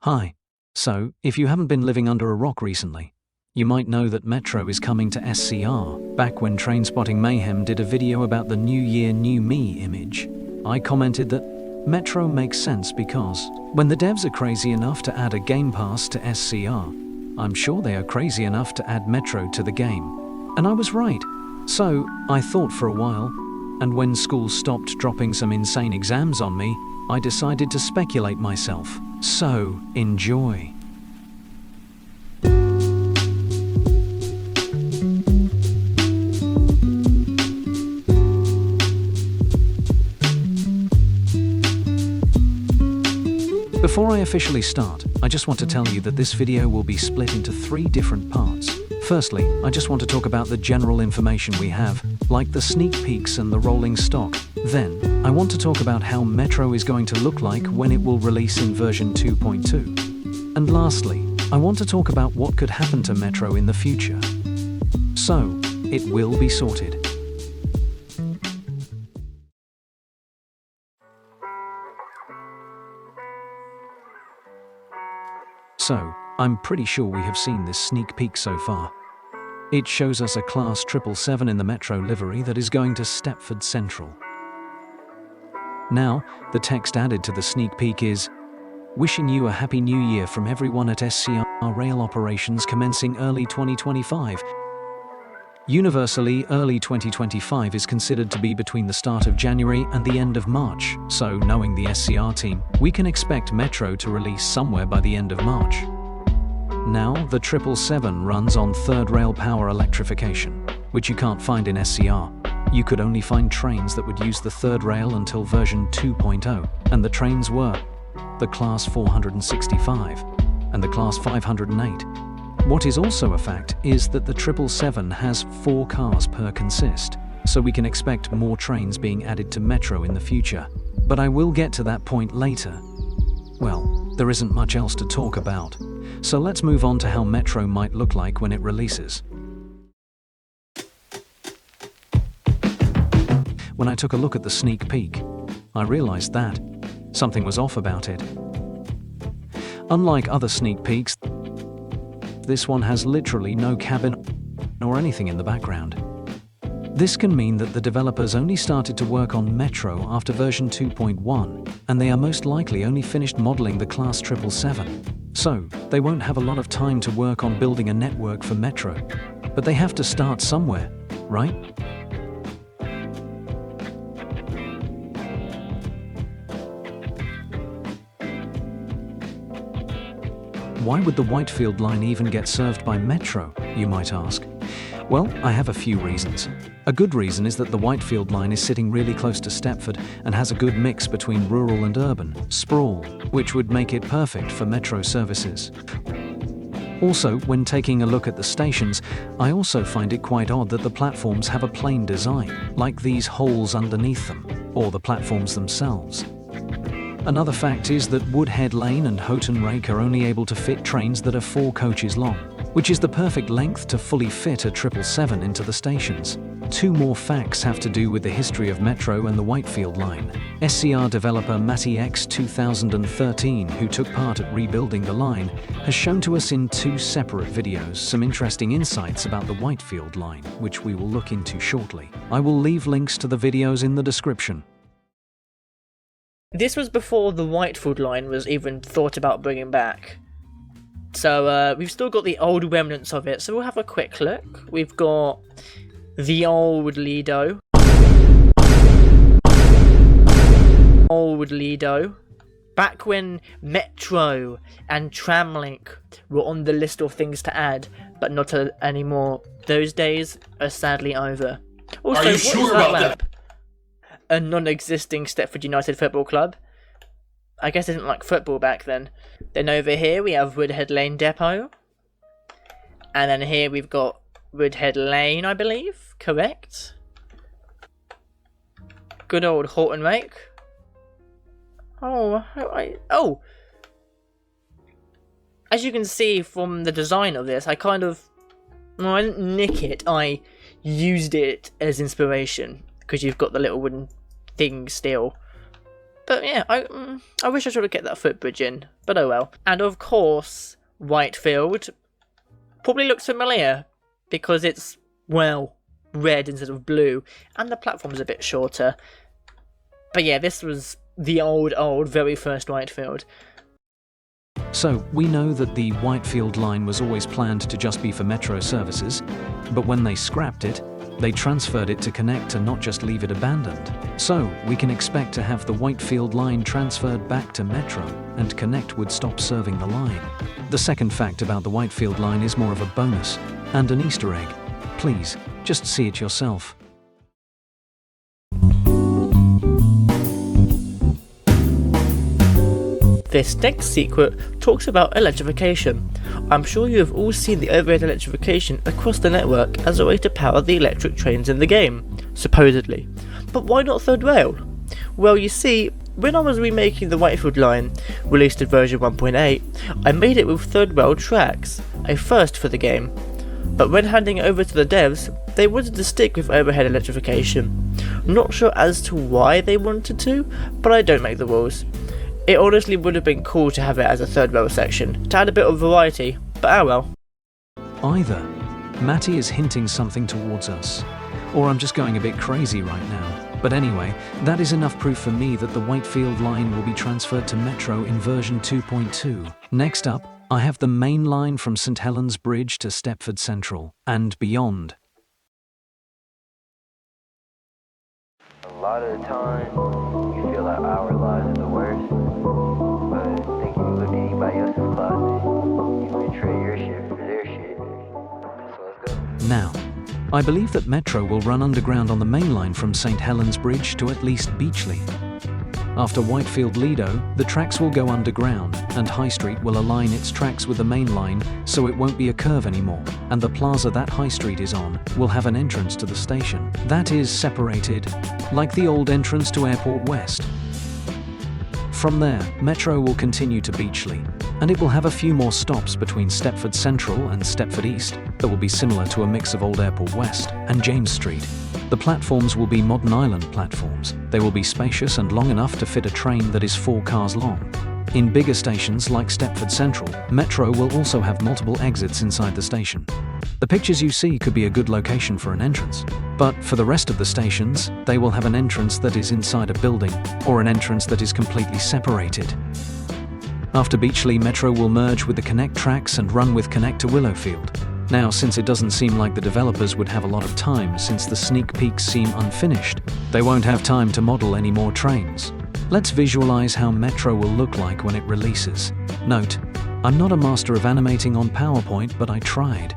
Hi. So, if you haven't been living under a rock recently, you might know that Metro is coming to SCR. Back when Trainspotting Mayhem did a video about the New Year, New Me image, I commented that Metro makes sense because when the devs are crazy enough to add a Game Pass to SCR, I'm sure they are crazy enough to add Metro to the game. And I was right. So, I thought for a while, and when school stopped dropping some insane exams on me, I decided to speculate myself. So, enjoy. Before I officially start, I just want to tell you that this video will be split into 3 different parts. Firstly, I just want to talk about the general information we have, like the sneak peeks and the rolling stock. Then, I want to talk about how Metro is going to look like when it will release in version 2.2. And lastly, I want to talk about what could happen to Metro in the future. So, it will be sorted. So, I'm pretty sure we have seen this sneak peek so far. It shows us a Class 777 in the Metro livery that is going to Stepford Central. Now, the text added to the sneak peek is, "Wishing you a happy new year from everyone at SCR rail operations commencing early 2025. Universally, early 2025 is considered to be between the start of January and the end of March, so knowing the SCR team, we can expect Metro to release somewhere by the end of March. Now, the 777 runs on third rail power electrification, which you can't find in SCR. You could only find trains that would use the third rail until version 2.0, and the trains were the Class 465 and the Class 508. What is also a fact is that the 777 has 4 cars per consist, so we can expect more trains being added to Metro in the future. But I will get to that point later. Well, there isn't much else to talk about, so let's move on to how Metro might look like when it releases. When I took a look at the sneak peek, I realized that something was off about it. Unlike other sneak peeks, this one has literally no cabin or anything in the background. This can mean that the developers only started to work on Metro after version 2.1, and they are most likely only finished modeling the Class 777. So, they won't have a lot of time to work on building a network for Metro. But they have to start somewhere, right? Why would the Whitefield line even get served by Metro, you might ask? Well, I have a few reasons. A good reason is that the Whitefield line is sitting really close to Stepford and has a good mix between rural and urban sprawl, which would make it perfect for Metro services. Also, when taking a look at the stations, I also find it quite odd that the platforms have a plain design, like these holes underneath them, or the platforms themselves. Another fact is that Woodhead Lane and Houghton Rake are only able to fit trains that are 4 coaches long, which is the perfect length to fully fit a 777 into the stations. 2 more facts have to do with the history of Metro and the Whitefield line. SCR developer Matty X 2013, who took part at rebuilding the line, has shown to us in 2 separate videos some interesting insights about the Whitefield line, which we will look into shortly. I will leave links to the videos in the description. This was before the Whitefield line was even thought about bringing back. So we've still got the old remnants of it, so we'll have a quick look. We've got the old Lido. Old Lido. Back when Metro and Tramlink were on the list of things to add, but not anymore. Those days are sadly over. Also, are you sure about that? A non-existing Stepford United Football Club. I guess they didn't like football back then. Then over here we have Woodhead Lane Depot. And then here we've got Woodhead Lane, I believe. Correct? Good old Houghton Rake. Oh! As you can see from the design of this, I didn't nick it, I used it as inspiration. Because you've got the little wooden thing still. But yeah, I wish I should have kept that footbridge in, but oh well. And of course, Whitefield probably looks familiar because it's, well, red instead of blue, and the platform's a bit shorter. But yeah, this was the old, very first Whitefield. So, we know that the Whitefield line was always planned to just be for metro services, but when they scrapped it, they transferred it to Connect and not just leave it abandoned. So, we can expect to have the Whitefield line transferred back to Metro, and Connect would stop serving the line. The second fact about the Whitefield line is more of a bonus, and an Easter egg. Please, just see it yourself. This next secret talks about electrification. I'm sure you have all seen the overhead electrification across the network as a way to power the electric trains in the game, supposedly. But why not third rail? Well, you see, when I was remaking the Whitefield line, released in version 1.8, I made it with third rail tracks, a first for the game. But when handing it over to the devs, they wanted to stick with overhead electrification. Not sure as to why they wanted to, but I don't make the rules. It honestly would have been cool to have it as a third rail section, to add a bit of variety, but oh well. Either Matty is hinting something towards us, or I'm just going a bit crazy right now. But anyway, that is enough proof for me that the Whitefield line will be transferred to Metro in version 2.2. Next up, I have the main line from St Helens Bridge to Stepford Central, and beyond. A lot of the time, you feel like our lives are the worst, but I think if you look at anybody else's closet, you would trade your shit for their shit. So let's go. Now, I believe that Metro will run underground on the main line from St Helens Bridge to at least Beachley. After Whitefield Lido, the tracks will go underground, and High Street will align its tracks with the main line so it won't be a curve anymore, and the plaza that High Street is on will have an entrance to the station. That is separated, like the old entrance to Airport West. From there, Metro will continue to Beachley, and it will have a few more stops between Stepford Central and Stepford East that will be similar to a mix of Old Airport West and James Street. The platforms will be Modern Island platforms. They will be spacious and long enough to fit a train that is 4 cars long. In bigger stations like Stepford Central, Metro will also have multiple exits inside the station. The pictures you see could be a good location for an entrance. But for the rest of the stations, they will have an entrance that is inside a building, or an entrance that is completely separated. After Beachley, Metro will merge with the Connect tracks and run with Connect to Willowfield. Now, since it doesn't seem like the developers would have a lot of time since the sneak peeks seem unfinished, they won't have time to model any more trains. Let's visualize how Metro will look like when it releases. Note, I'm not a master of animating on PowerPoint, but I tried.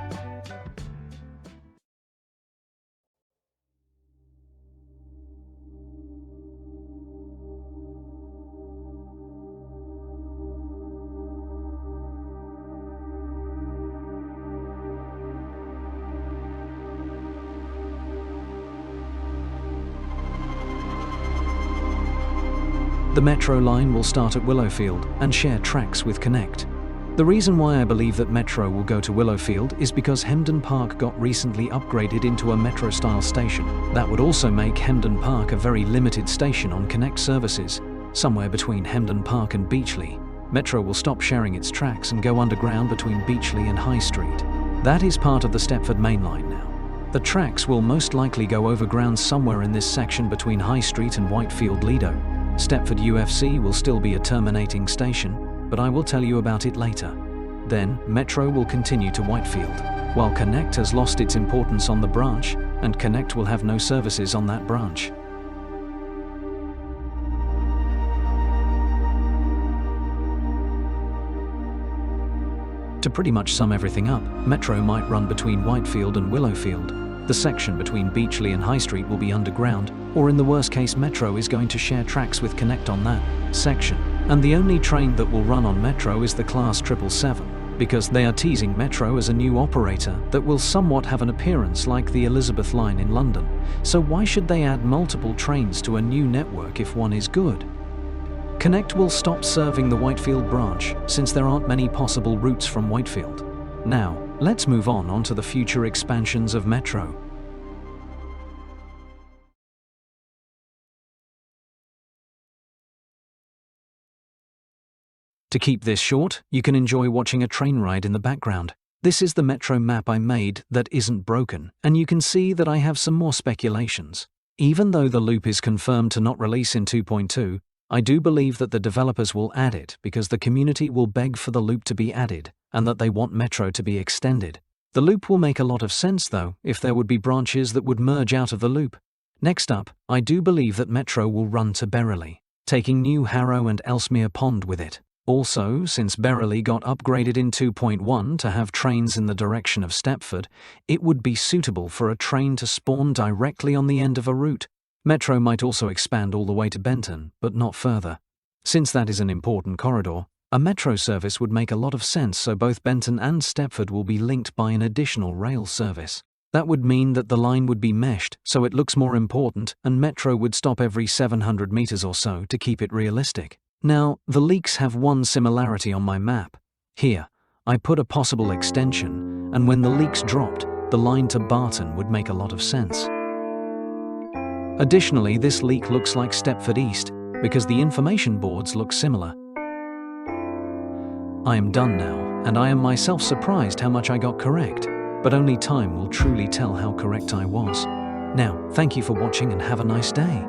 The Metro line will start at Willowfield and share tracks with Connect. The reason why I believe that Metro will go to Willowfield is because Hemden Park got recently upgraded into a Metro-style station. That would also make Hemden Park a very limited station on Connect services, somewhere between Hemden Park and Beachley. Metro will stop sharing its tracks and go underground between Beachley and High Street. That is part of the Stepford Mainline now. The tracks will most likely go overground somewhere in this section between High Street and Whitefield Lido. Stepford UFC will still be a terminating station, but I will tell you about it later. Then, Metro will continue to Whitefield, while Connect has lost its importance on the branch, and Connect will have no services on that branch. To pretty much sum everything up, Metro might run between Whitefield and Willowfield. The section between Beachley and High Street will be underground, or in the worst case Metro is going to share tracks with Connect on that section. And the only train that will run on Metro is the Class 777, because they are teasing Metro as a new operator that will somewhat have an appearance like the Elizabeth line in London. So why should they add multiple trains to a new network if one is good? Connect will stop serving the Whitefield branch, since there aren't many possible routes from Whitefield. Now, let's move on to the future expansions of Metro. To keep this short, you can enjoy watching a train ride in the background. This is the Metro map I made that isn't broken, and you can see that I have some more speculations. Even though the loop is confirmed to not release in 2.2, I do believe that the developers will add it because the community will beg for the loop to be added, and that they want Metro to be extended. The loop will make a lot of sense though, if there would be branches that would merge out of the loop. Next up, I do believe that Metro will run to Berrily, taking New Harrow and Ellesmere Pond with it. Also, since Berrily got upgraded in 2.1 to have trains in the direction of Stepford, it would be suitable for a train to spawn directly on the end of a route. Metro might also expand all the way to Benton, but not further. Since that is an important corridor, a Metro service would make a lot of sense, so both Benton and Stepford will be linked by an additional rail service. That would mean that the line would be meshed, so it looks more important, and Metro would stop every 700 meters or so to keep it realistic. Now, the leaks have one similarity on my map. Here, I put a possible extension, and when the leaks dropped, the line to Barton would make a lot of sense. Additionally, this leak looks like Stepford East, because the information boards look similar. I am done now, and I am myself surprised how much I got correct, but only time will truly tell how correct I was. Now, thank you for watching and have a nice day.